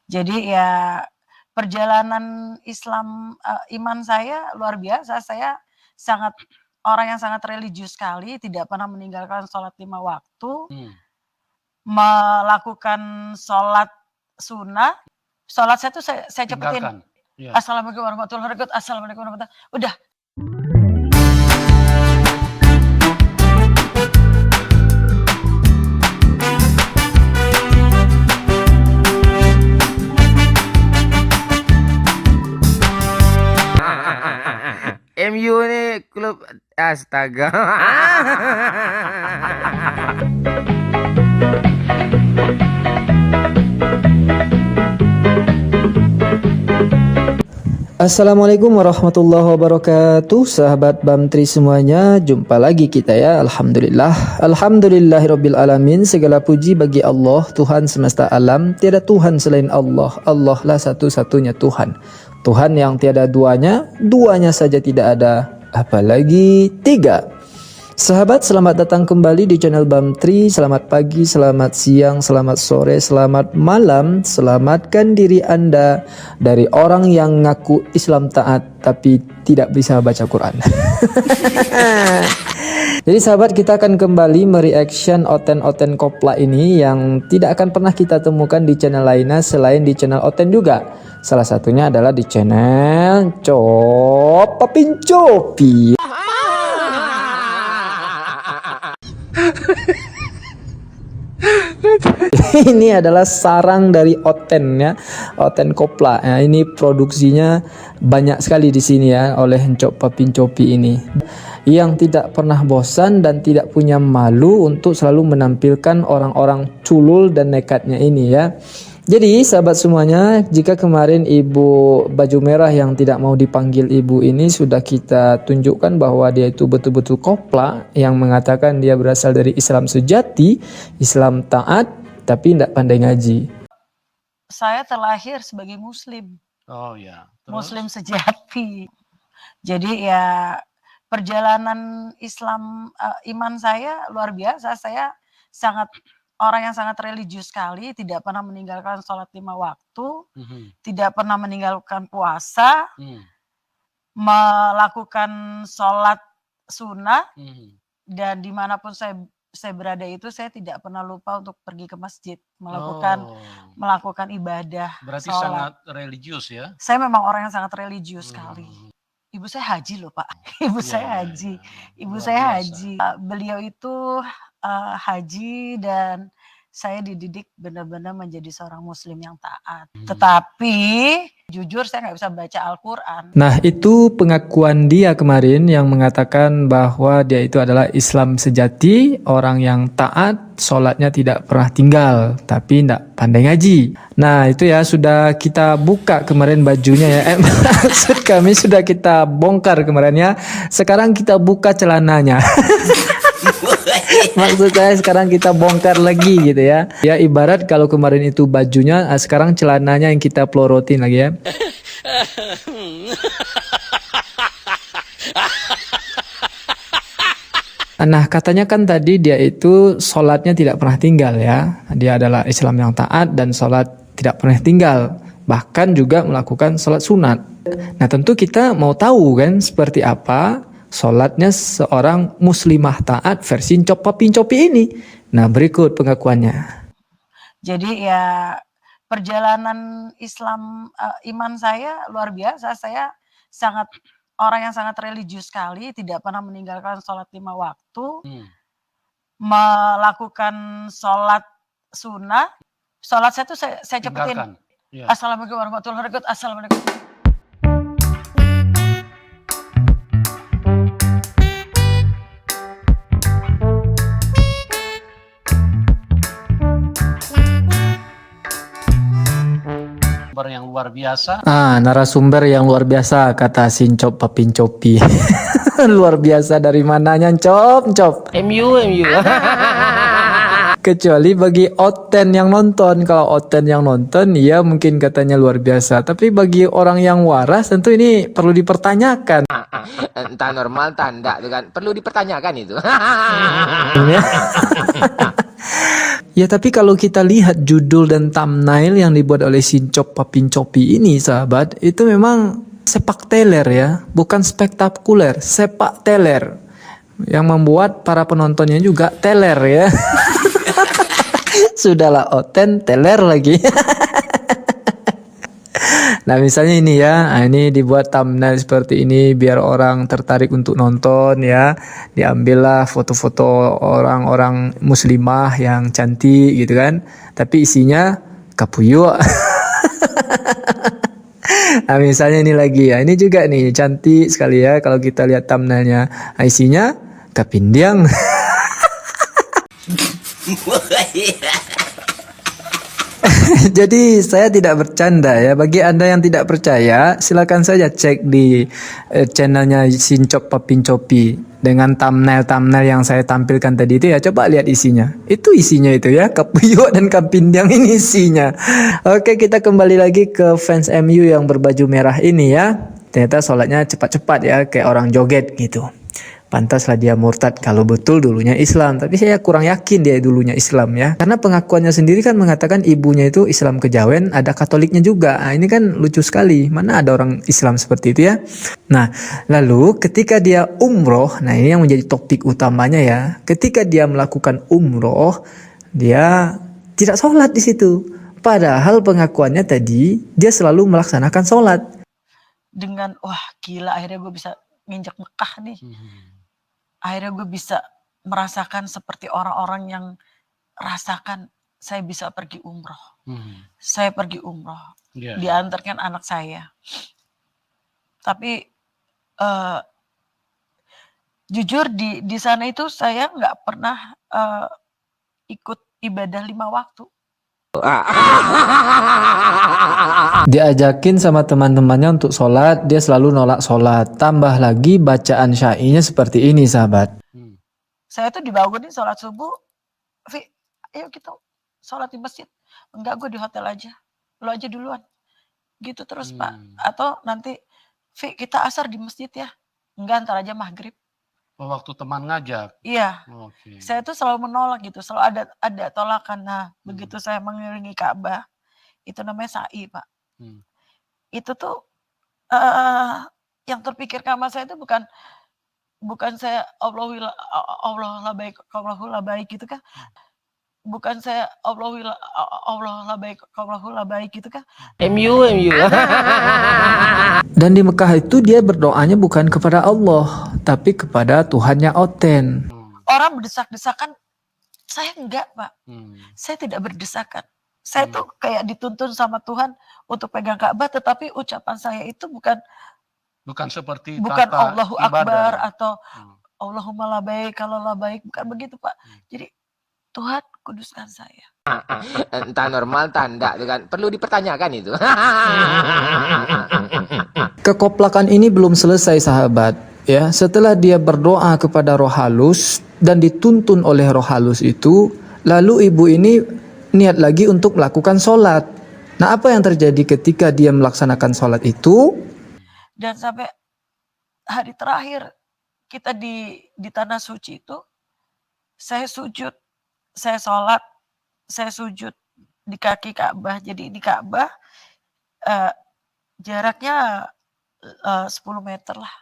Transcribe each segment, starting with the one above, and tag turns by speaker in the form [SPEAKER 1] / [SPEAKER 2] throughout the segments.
[SPEAKER 1] Jadi ya perjalanan Islam, iman saya luar biasa. Saya sangat orang yang sangat religius sekali, tidak pernah meninggalkan sholat 5 waktu, melakukan sholat sunnah. Sholat saya tuh saya cepetin.
[SPEAKER 2] Tinggalkan. Iya.
[SPEAKER 1] Assalamualaikum warahmatullahi wabarakatuh, assalamualaikum warahmatullahi wabarakatuh. Udah.
[SPEAKER 3] MU ini klub astaga.
[SPEAKER 4] Assalamualaikum warahmatullahi wabarakatuh. Sahabat Bamtri semuanya, jumpa lagi kita ya. Alhamdulillahirabbil alamin. Segala puji bagi Allah, Tuhan semesta alam. Tiada Tuhan selain Allah. Allah lah satu-satunya Tuhan. Tuhan yang tiada duanya, duanya saja tidak ada, apalagi tiga. Sahabat, selamat datang kembali di channel Bamtri. Selamat pagi, selamat siang, selamat sore, selamat malam. Selamatkan diri Anda dari orang yang ngaku Islam taat tapi tidak bisa baca Quran. Jadi sahabat, kita akan kembali mereaction Oten Kopla ini yang tidak akan pernah kita temukan di channel lainnya selain di channel Oten juga. Salah satunya adalah di channel Papin Copi. Ini adalah sarang dari Oten ya, Oten Kopla. Nah, ini produksinya banyak sekali di sini ya oleh Encok Papin Copi ini, yang tidak pernah bosan dan tidak punya malu untuk selalu menampilkan orang-orang culul dan nekatnya ini ya. Jadi sahabat semuanya, jika kemarin ibu baju merah yang tidak mau dipanggil ibu ini sudah kita tunjukkan bahwa dia itu betul-betul kopla yang mengatakan dia berasal dari Islam sejati, Islam taat, tapi tidak pandai ngaji.
[SPEAKER 1] Saya terlahir sebagai muslim.
[SPEAKER 2] Oh ya.
[SPEAKER 1] Muslim sejati. Jadi ya perjalanan Islam, iman saya luar biasa. Saya orang yang sangat religius sekali, tidak pernah meninggalkan sholat 5 waktu, tidak pernah meninggalkan puasa, melakukan sholat sunnah, dan dimanapun saya berada itu saya tidak pernah lupa untuk pergi ke masjid, melakukan ibadah.
[SPEAKER 2] Berarti
[SPEAKER 1] sholat.
[SPEAKER 2] sangat religius ya?
[SPEAKER 1] Saya memang orang yang sangat religius sekali. Ibu saya haji loh Pak, ibu saya haji. Beliau itu haji dan saya dididik benar-benar menjadi seorang muslim yang taat. Tetapi jujur saya nggak bisa baca Al-Quran.
[SPEAKER 4] Nah, itu pengakuan dia kemarin yang mengatakan bahwa dia itu adalah Islam sejati, orang yang taat, sholatnya tidak pernah tinggal, tapi tidak pandai ngaji. Nah, itu ya sudah kita buka kemarin bajunya ya. Maksud kami sudah kita bongkar kemarin ya. Sekarang kita buka celananya. Maksud saya sekarang kita bongkar lagi gitu ya. Ya ibarat kalau kemarin itu bajunya, sekarang celananya yang kita pelorotin lagi ya. Nah, katanya kan tadi dia itu sholatnya tidak pernah tinggal ya. Dia adalah Islam yang taat dan sholat tidak pernah tinggal. Bahkan juga melakukan sholat sunat. Nah, tentu kita mau tahu kan seperti apa sholatnya seorang muslimah taat versi Encok Papin Copi ini. Nah, berikut pengakuannya.
[SPEAKER 1] Jadi ya perjalanan Islam, iman saya luar biasa. Saya orang yang sangat religius sekali, tidak pernah meninggalkan sholat 5 waktu, melakukan sholat sunnah. Sholat saya tuh saya cepetin.
[SPEAKER 2] Ya.
[SPEAKER 1] Assalamualaikum warahmatullahi wabarakatuh, assalamualaikum.
[SPEAKER 2] Yang luar biasa.
[SPEAKER 4] Narasumber yang luar biasa kata Encok Papin Copi. Luar biasa dari mananya Encok?
[SPEAKER 3] MU.
[SPEAKER 4] Kecuali bagi Oten yang nonton. Kalau Oten yang nonton ya mungkin katanya luar biasa. Tapi bagi orang yang waras tentu ini perlu dipertanyakan.
[SPEAKER 3] Entah normal tanda itu kan perlu dipertanyakan itu.
[SPEAKER 4] Ya tapi kalau kita lihat judul dan thumbnail yang dibuat oleh Sincop Papincopi ini sahabat, itu memang sepak teler ya, bukan spektakuler, sepak teler. Yang membuat para penontonnya juga teler ya. Sudahlah Oten teler lagi. Nah misalnya ini ya, nah, ini dibuat thumbnail seperti ini biar orang tertarik untuk nonton ya. Diambillah foto-foto orang-orang muslimah yang cantik gitu kan. Tapi isinya kapuyuk. Nah misalnya ini lagi ya, ini juga nih cantik sekali ya kalau kita lihat thumbnailnya. Nah, isinya kapindiang. Jadi saya tidak bercanda ya. Bagi Anda yang tidak percaya, silakan saja cek di channelnya Sincop Papincopi dengan thumbnail-thumbnail yang saya tampilkan tadi itu ya. Coba lihat isinya. Itu isinya itu ya, kapuyuk dan kapindiang ini isinya. Oke, kita kembali lagi ke fans MU yang berbaju merah ini ya. Ternyata sholatnya cepat-cepat ya, kayak orang joget gitu. Pantaslah dia murtad kalau betul dulunya Islam. Tapi saya kurang yakin dia dulunya Islam ya. Karena pengakuannya sendiri kan mengatakan ibunya itu Islam kejawen, ada Katoliknya juga. Nah, ini kan lucu sekali. Mana ada orang Islam seperti itu ya. Nah, lalu ketika dia umroh, nah ini yang menjadi topik utamanya ya. Ketika dia melakukan umroh, dia tidak sholat di situ. Padahal pengakuannya tadi dia selalu melaksanakan sholat.
[SPEAKER 1] Dengan wah gila akhirnya gue bisa nginjak Mekah nih. Akhirnya gue bisa merasakan seperti orang-orang yang rasakan saya bisa pergi umroh. Saya pergi umroh, diantarkan anak saya. Tapi jujur di sana itu saya nggak pernah ikut ibadah 5 waktu.
[SPEAKER 4] Diajakin sama teman-temannya untuk sholat, dia selalu nolak sholat. Tambah lagi bacaan syai'nya seperti ini sahabat.
[SPEAKER 1] Saya tuh dibangunin sholat subuh, Vi, ayo kita sholat di masjid. Enggak, gue di hotel aja, lo aja duluan. Gitu terus Pak. Atau nanti, Vi, kita asar di masjid ya. Enggak, ntar aja maghrib.
[SPEAKER 2] Waktu teman ngajak.
[SPEAKER 1] Iya.
[SPEAKER 2] Okay.
[SPEAKER 1] Saya tuh selalu menolak gitu, selalu ada tolakan. Nah, begitu saya mengelilingi Ka'bah, itu namanya sa'i, Pak. Itu tuh yang terpikirkan sama saya itu bukan saya Allahu la baik gitu kan. Bukan saya Allahu la baik gitu kan.
[SPEAKER 3] MU.
[SPEAKER 4] Dan di Mekah itu dia berdoanya bukan kepada Allah, tapi kepada Tuhannya Oten.
[SPEAKER 1] Orang berdesak-desakan, saya enggak Pak. Saya tidak berdesakan. Saya tuh kayak dituntun sama Tuhan untuk pegang Ka'bah, tetapi ucapan saya itu bukan
[SPEAKER 2] seperti
[SPEAKER 1] bukan
[SPEAKER 2] kata
[SPEAKER 1] Allahu
[SPEAKER 2] ibadah.
[SPEAKER 1] Akbar atau Allahumma la baik, kalau la baik, bukan begitu Pak. Jadi Tuhan kuduskan saya.
[SPEAKER 3] Entah normal, entah enggak tuh kan. Perlu dipertanyakan itu.
[SPEAKER 4] Kekoplakan ini belum selesai sahabat. Ya, setelah dia berdoa kepada roh halus dan dituntun oleh roh halus itu, lalu ibu ini niat lagi untuk melakukan sholat. Nah, apa yang terjadi ketika dia melaksanakan sholat itu?
[SPEAKER 1] Dan sampai hari terakhir kita di tanah suci itu, saya sujud, saya sholat, saya sujud di kaki Ka'bah. Jadi di Ka'bah jaraknya 10 meter lah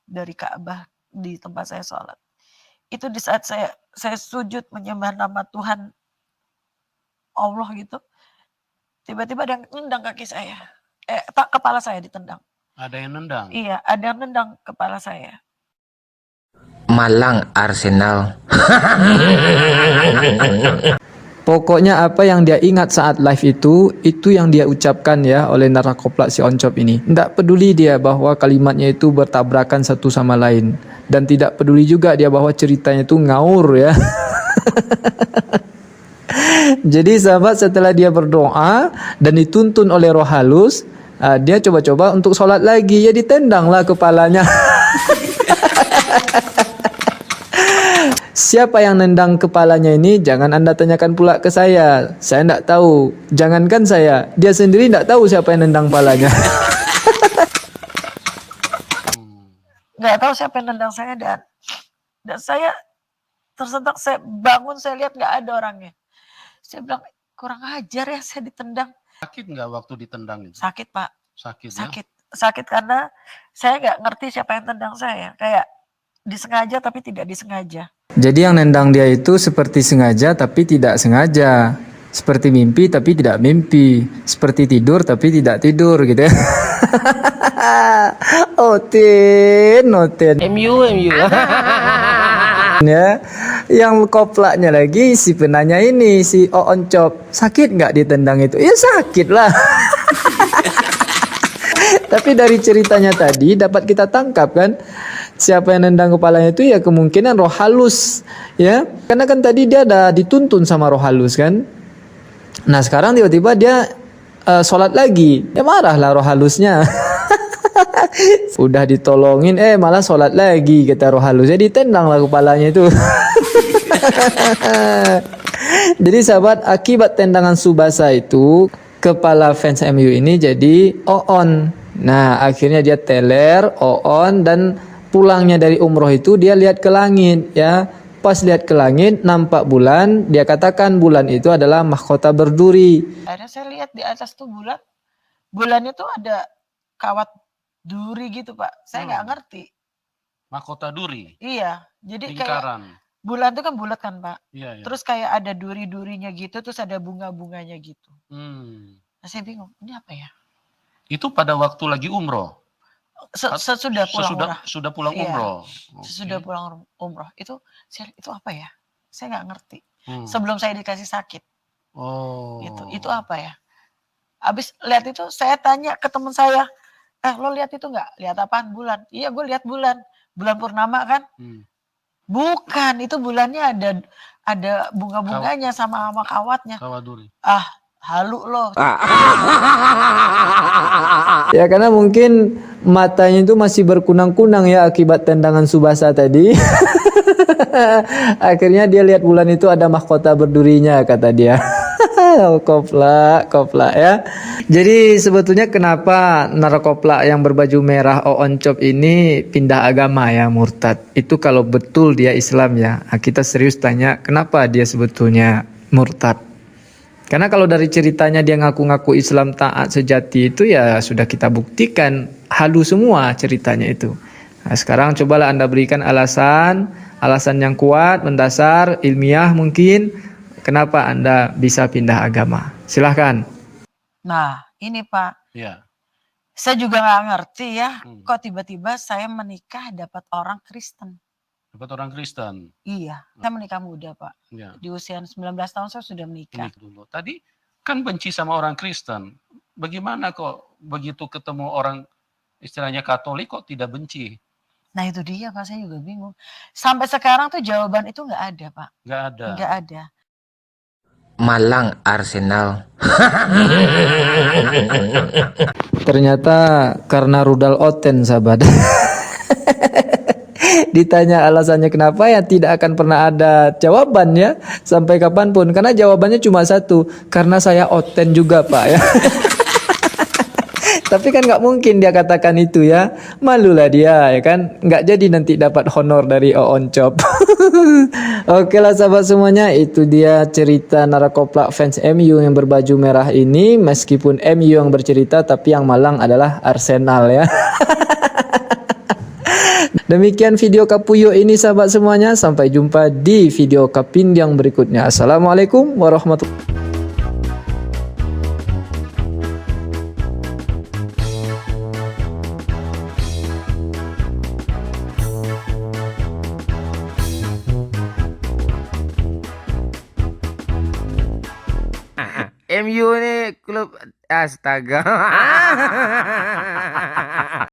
[SPEAKER 1] dari Ka'bah di tempat saya sholat. Itu di saat saya sujud menyembah nama Tuhan Allah gitu, tiba-tiba ada yang nendang kaki saya, kepala saya ditendang.
[SPEAKER 2] Ada yang nendang?
[SPEAKER 1] Iya, ada yang nendang kepala saya.
[SPEAKER 3] Malang Arsenal.
[SPEAKER 4] Pokoknya apa yang dia ingat saat live itu yang dia ucapkan ya oleh Narakoplak si Oncop ini. Tidak peduli dia bahwa kalimatnya itu bertabrakan satu sama lain. Dan tidak peduli juga dia bahwa ceritanya itu ngaur ya. Jadi sahabat, setelah dia berdoa dan dituntun oleh roh halus, dia coba-coba untuk sholat lagi. Ya ditendanglah kepalanya. Siapa yang nendang kepalanya ini? Jangan Anda tanyakan pula ke saya. Saya tidak tahu. Jangankan saya, dia sendiri tidak tahu siapa yang nendang kepalanya.
[SPEAKER 1] Nggak tahu siapa yang nendang saya, dan saya tersentak. Saya bangun, saya lihat nggak ada orangnya. Saya bilang, kurang ajar ya saya ditendang.
[SPEAKER 2] Sakit nggak waktu ditendang itu?
[SPEAKER 1] Sakit Pak,
[SPEAKER 2] Sakit ya?
[SPEAKER 1] sakit. Sakit karena saya nggak ngerti siapa yang tendang saya. Kayak disengaja tapi tidak disengaja.
[SPEAKER 4] Jadi yang nendang dia itu seperti sengaja tapi tidak sengaja. Seperti mimpi tapi tidak mimpi. Seperti tidur tapi tidak tidur gitu ya. Oten.
[SPEAKER 3] MU.
[SPEAKER 4] Ya, yang koplaknya lagi si penanya ini si Ooncop, sakit nggak ditendang itu? Ya sakit lah. Tapi dari ceritanya tadi dapat kita tangkap kan, siapa yang nendang kepalanya itu ya kemungkinan roh halus, ya. Karena kan tadi dia ada dituntun sama roh halus kan. Nah sekarang tiba-tiba dia sholat lagi, ya marahlah roh halusnya. Udah ditolongin malah sholat lagi kata roh halus, jadi ditendang lah kepalanya itu. Jadi sahabat, akibat tendangan Tsubasa itu kepala fans MU ini jadi Oon. Nah akhirnya dia teler Oon, dan pulangnya dari umroh itu dia lihat ke langit ya. Pas lihat ke langit nampak bulan, dia katakan bulan itu adalah mahkota berduri.
[SPEAKER 1] Akhirnya saya lihat di atas tuh bulan. Bulannya tuh ada kawat duri gitu Pak. Saya nggak ngerti.
[SPEAKER 2] Mahkota duri,
[SPEAKER 1] Iya, jadi kayak
[SPEAKER 2] lingkaran.
[SPEAKER 1] bulan tuh kan bulat kan Pak.
[SPEAKER 2] Iya, iya.
[SPEAKER 1] Terus kayak ada duri-durinya gitu, terus ada bunga-bunganya gitu. Nah, saya bingung, ini apa ya?
[SPEAKER 2] Itu pada waktu lagi umroh.
[SPEAKER 1] Sesudah pulang umrah.
[SPEAKER 2] Sudah pulang
[SPEAKER 1] Iya.
[SPEAKER 2] umroh.
[SPEAKER 1] Sesudah pulang umroh. Itu apa ya? Saya nggak ngerti.
[SPEAKER 2] Hmm.
[SPEAKER 1] Sebelum saya dikasih sakit.
[SPEAKER 2] Oh.
[SPEAKER 1] Itu apa ya? Abis lihat itu saya tanya ke teman saya, lo lihat itu nggak? Lihat apaan? Bulan. Iya, gue lihat bulan. Bulan purnama kan? Bukan, itu bulannya ada bunga-bunganya sama kawatnya.
[SPEAKER 2] Kawat duri.
[SPEAKER 1] Halu loh.
[SPEAKER 4] Ya karena mungkin matanya itu masih berkunang-kunang ya akibat tendangan Tsubasa tadi. Akhirnya dia lihat bulan itu ada mahkota berdurinya kata dia. Koplak ya. Jadi sebetulnya kenapa narkoplak yang berbaju merah Ooncop ini pindah agama ya, murtad? Itu kalau betul dia Islam ya. Nah, kita serius tanya kenapa dia sebetulnya murtad? Karena kalau dari ceritanya dia ngaku-ngaku Islam taat sejati itu ya sudah kita buktikan halu semua ceritanya itu. Nah, sekarang cobalah Anda berikan alasan yang kuat, mendasar, ilmiah mungkin kenapa Anda bisa pindah agama. Silahkan.
[SPEAKER 1] Nah, ini Pak,
[SPEAKER 2] Iya.
[SPEAKER 1] saya juga nggak ngerti ya,
[SPEAKER 2] Hmm.
[SPEAKER 1] kok tiba-tiba saya menikah dapat orang Kristen.
[SPEAKER 2] Dapat orang Kristen.
[SPEAKER 1] Iya, saya menikah muda Pak.
[SPEAKER 2] Ya.
[SPEAKER 1] Di usia 19 tahun saya sudah menikah.
[SPEAKER 2] Ini dulu. Tadi kan benci sama orang Kristen. Bagaimana kok begitu ketemu orang istilahnya Katolik kok tidak benci?
[SPEAKER 1] Nah itu dia Pak, saya juga bingung. Sampai sekarang tuh jawaban itu nggak ada Pak.
[SPEAKER 2] Nggak ada.
[SPEAKER 1] Nggak ada.
[SPEAKER 3] Malang Arsenal.
[SPEAKER 4] Ternyata karena rudal Oten sahabat. Ditanya alasannya kenapa ya tidak akan pernah ada jawabannya sampai kapanpun, karena jawabannya cuma satu, karena saya Oten juga Pak ya. Tapi kan nggak mungkin dia katakan itu ya, malulah dia ya kan, nggak jadi nanti dapat honor dari Ooncop. Oke lah sahabat semuanya, itu dia cerita narkoplak fans MU yang berbaju merah ini. Meskipun MU yang bercerita tapi yang malang adalah Arsenal ya. Demikian video Kapuyo ini sahabat semuanya, sampai jumpa di video Kapindiang berikutnya. Assalamualaikum warahmatullahi wabarakatuh.
[SPEAKER 3] MU ini klub astaga.